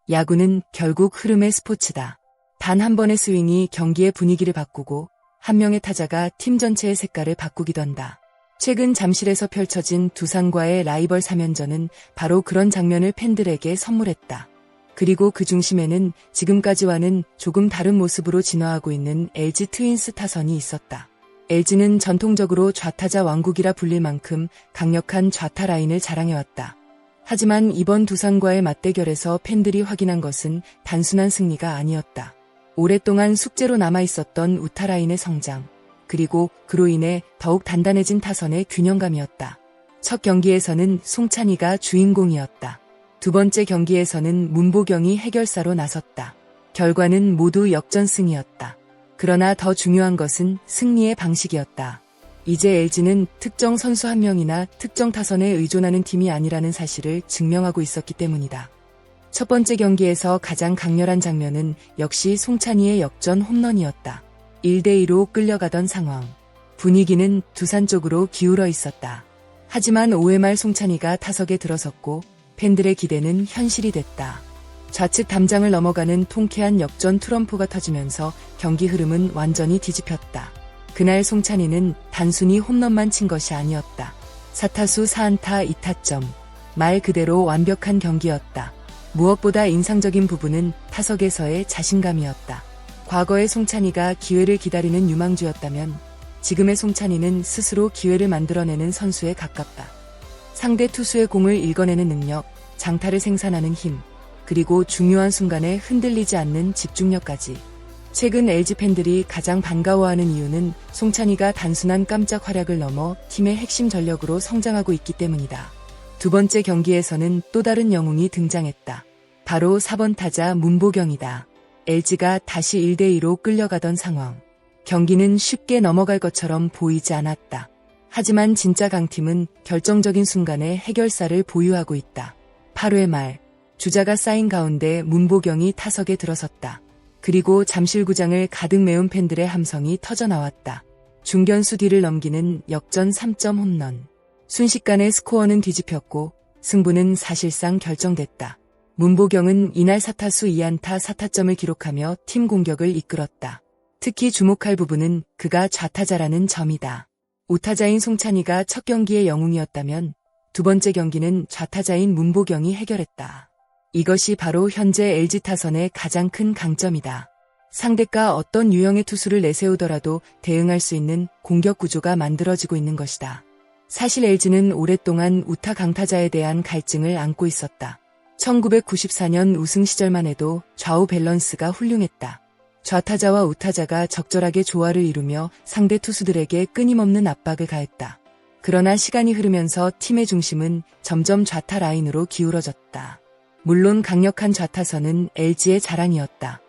야구는 결국 흐름의 스포츠다. 단 한 번의 스윙이 경기의 분위기를 바꾸고 한 명의 타자가 팀 전체의 색깔을 바꾸기도 한다. 최근 잠실에서 펼쳐진 두산과의 라이벌 3연전은 바로 그런 장면을 팬들에게 선물했다. 그리고 그 중심에는 지금까지와는 조금 다른 모습으로 진화하고 있는 LG 트윈스 타선이 있었다. LG는 전통적으로 좌타자 왕국이라 불릴 만큼 강력한 좌타 라인을 자랑해왔다. 하지만 이번 두산과의 맞대결에서 팬들이 확인한 것은 단순한 승리가 아니었다. 오랫동안 숙제로 남아있었던 우타 라인의 성장, 그리고 그로 인해 더욱 단단해진 타선의 균형감이었다. 첫 경기에서는 송찬희가 주인공이었다. 두 번째 경기에서는 문보경이 해결사로 나섰다. 결과는 모두 역전승이었다. 그러나 더 중요한 것은 승리의 방식이었다. 이제 LG는 특정 선수 한 명이나 특정 타선에 의존하는 팀이 아니라는 사실을 증명하고 있었기 때문이다. 첫 번째 경기에서 가장 강렬한 장면은 역시 송찬희의 역전 홈런이었다. 1대2로 끌려가던 상황. 분위기는 두산 쪽으로 기울어 있었다. 하지만 5회 말 송찬희가 타석에 들어섰고 팬들의 기대는 현실이 됐다. 좌측 담장을 넘어가는 통쾌한 역전 트럼프가 터지면서 경기 흐름은 완전히 뒤집혔다. 그날 송찬희는 단순히 홈런만 친 것이 아니었다. 4타수 4안타 2타점. 말 그대로 완벽한 경기였다. 무엇보다 인상적인 부분은 타석에서의 자신감이었다. 과거의 송찬희가 기회를 기다리는 유망주였다면 지금의 송찬희는 스스로 기회를 만들어내는 선수에 가깝다. 상대 투수의 공을 읽어내는 능력, 장타를 생산하는 힘, 그리고 중요한 순간에 흔들리지 않는 집중력까지. 최근 LG 팬들이 가장 반가워하는 이유는 송찬희가 단순한 깜짝 활약을 넘어 팀의 핵심 전력으로 성장하고 있기 때문이다. 두 번째 경기에서는 또 다른 영웅이 등장했다. 바로 4번 타자 문보경이다. LG가 다시 1대2로 끌려가던 상황. 경기는 쉽게 넘어갈 것처럼 보이지 않았다. 하지만 진짜 강팀은 결정적인 순간에 해결사를 보유하고 있다. 8회 말, 주자가 쌓인 가운데 문보경이 타석에 들어섰다. 그리고 잠실구장을 가득 메운 팬들의 함성이 터져나왔다. 중견수 뒤를 넘기는 역전 3점 홈런. 순식간에 스코어는 뒤집혔고 승부는 사실상 결정됐다. 문보경은 이날 4타수 2안타 4타점을 기록하며 팀 공격을 이끌었다. 특히 주목할 부분은 그가 좌타자라는 점이다. 우타자인 송찬희가 첫 경기의 영웅이었다면 두 번째 경기는 좌타자인 문보경이 해결했다. 이것이 바로 현재 LG 타선의 가장 큰 강점이다. 상대가 어떤 유형의 투수를 내세우더라도 대응할 수 있는 공격 구조가 만들어지고 있는 것이다. 사실 LG는 오랫동안 우타 강타자에 대한 갈증을 안고 있었다. 1994년 우승 시절만 해도 좌우 밸런스가 훌륭했다. 좌타자와 우타자가 적절하게 조화를 이루며 상대 투수들에게 끊임없는 압박을 가했다. 그러나 시간이 흐르면서 팀의 중심은 점점 좌타 라인으로 기울어졌다. 물론 강력한 좌타선은 LG의 자랑이었다.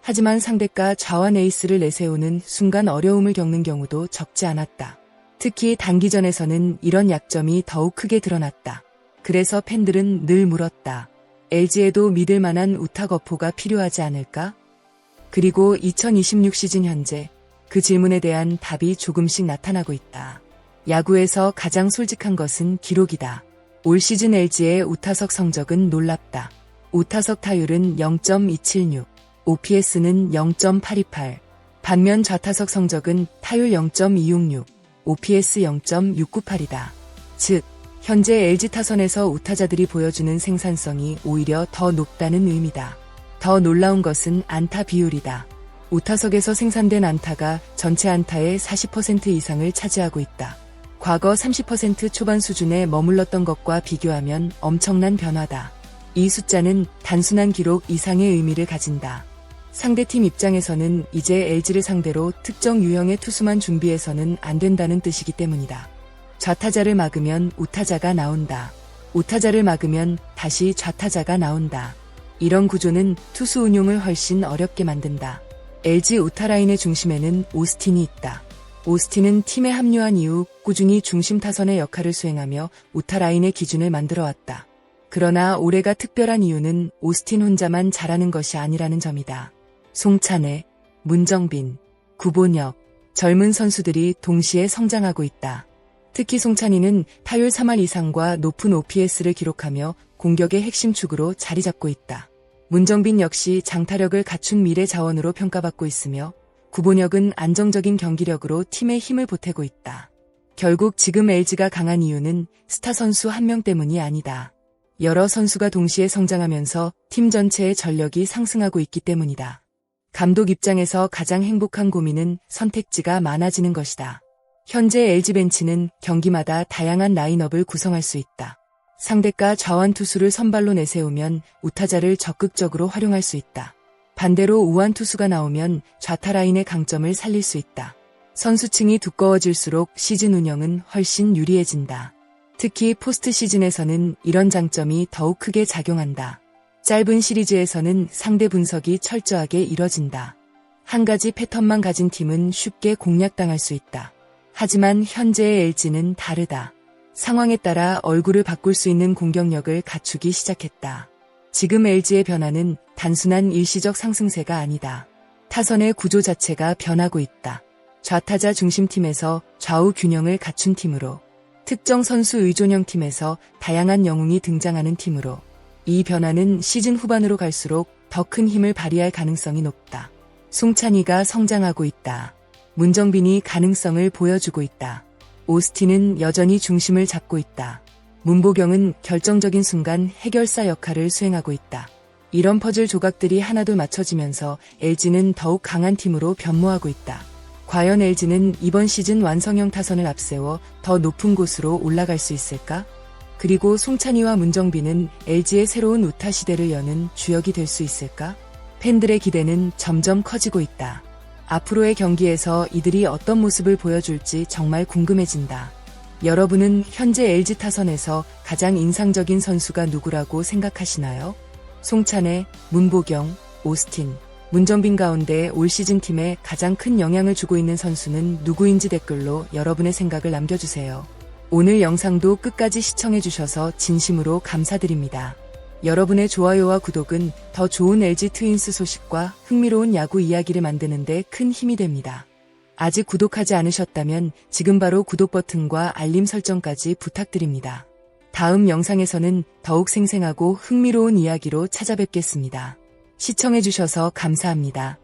하지만 상대가 좌완 에이스를 내세우는 순간 어려움을 겪는 경우도 적지 않았다. 특히 단기전에서는 이런 약점이 더욱 크게 드러났다. 그래서 팬들은 늘 물었다. LG에도 믿을 만한 우타 거포가 필요하지 않을까? 그리고 2026 시즌 현재 그 질문에 대한 답이 조금씩 나타나고 있다. 야구에서 가장 솔직한 것은 기록이다. 올 시즌 LG의 우타석 성적은 놀랍다. 우타석 타율은 0.276, OPS는 0.828. 반면 좌타석 성적은 타율 0.266, OPS 0.698이다. 즉, 현재 LG 타선에서 우타자들이 보여주는 생산성이 오히려 더 높다는 의미다. 더 놀라운 것은 안타 비율이다. 우타석에서 생산된 안타가 전체 안타의 40% 이상을 차지하고 있다. 과거 30% 초반 수준에 머물렀던 것과 비교하면 엄청난 변화다. 이 숫자는 단순한 기록 이상의 의미를 가진다. 상대팀 입장에서는 이제 LG를 상대로 특정 유형의 투수만 준비해서는 안 된다는 뜻이기 때문이다. 좌타자를 막으면 우타자가 나온다. 우타자를 막으면 다시 좌타자가 나온다. 이런 구조는 투수 운용을 훨씬 어렵게 만든다. LG 우타 라인의 중심에는 오스틴이 있다. 오스틴은 팀에 합류한 이후 꾸준히 중심 타선의 역할을 수행하며 우타 라인의 기준을 만들어왔다. 그러나 올해가 특별한 이유는 오스틴 혼자만 잘하는 것이 아니라는 점이다. 송찬혜, 문정빈, 구본혁, 젊은 선수들이 동시에 성장하고 있다. 특히 송찬희는 타율 3할 이상과 높은 OPS를 기록하며 공격의 핵심 축으로 자리 잡고 있다. 문정빈 역시 장타력을 갖춘 미래 자원으로 평가받고 있으며 구본혁은 안정적인 경기력으로 팀에 힘을 보태고 있다. 결국 지금 LG가 강한 이유는 스타 선수 한 명 때문이 아니다. 여러 선수가 동시에 성장하면서 팀 전체의 전력이 상승하고 있기 때문이다. 감독 입장에서 가장 행복한 고민은 선택지가 많아지는 것이다. 현재 LG 벤치는 경기마다 다양한 라인업을 구성할 수 있다. 상대가 좌완 투수를 선발로 내세우면 우타자를 적극적으로 활용할 수 있다. 반대로 우완 투수가 나오면 좌타 라인의 강점을 살릴 수 있다. 선수층이 두꺼워질수록 시즌 운영은 훨씬 유리해진다. 특히 포스트 시즌에서는 이런 장점이 더욱 크게 작용한다. 짧은 시리즈에서는 상대 분석이 철저하게 이뤄진다. 한 가지 패턴만 가진 팀은 쉽게 공략당할 수 있다. 하지만 현재의 LG는 다르다. 상황에 따라 얼굴을 바꿀 수 있는 공격력을 갖추기 시작했다. 지금 LG의 변화는 단순한 일시적 상승세가 아니다. 타선의 구조 자체가 변하고 있다. 좌타자 중심팀에서 좌우 균형을 갖춘 팀으로, 특정 선수 의존형 팀에서 다양한 영웅이 등장하는 팀으로, 이 변화는 시즌 후반으로 갈수록 더 큰 힘을 발휘할 가능성이 높다. 송찬희가 성장하고 있다. 문정빈이 가능성을 보여주고 있다. 오스틴은 여전히 중심을 잡고 있다. 문보경은 결정적인 순간 해결사 역할을 수행하고 있다. 이런 퍼즐 조각들이 하나둘 맞춰지면서 LG는 더욱 강한 팀으로 변모하고 있다. 과연 LG는 이번 시즌 완성형 타선을 앞세워 더 높은 곳으로 올라갈 수 있을까? 그리고 송찬희와 문정빈은 LG의 새로운 우타 시대를 여는 주역이 될 수 있을까? 팬들의 기대는 점점 커지고 있다. 앞으로의 경기에서 이들이 어떤 모습을 보여줄지 정말 궁금해진다. 여러분은 현재 LG 타선에서 가장 인상적인 선수가 누구라고 생각하시나요? 송찬혜, 문보경, 오스틴, 문정빈 가운데 올 시즌 팀에 가장 큰 영향을 주고 있는 선수는 누구인지 댓글로 여러분의 생각을 남겨주세요. 오늘 영상도 끝까지 시청해주셔서 진심으로 감사드립니다. 여러분의 좋아요와 구독은 더 좋은 LG 트윈스 소식과 흥미로운 야구 이야기를 만드는 데 큰 힘이 됩니다. 아직 구독하지 않으셨다면 지금 바로 구독 버튼과 알림 설정까지 부탁드립니다. 다음 영상에서는 더욱 생생하고 흥미로운 이야기로 찾아뵙겠습니다. 시청해주셔서 감사합니다.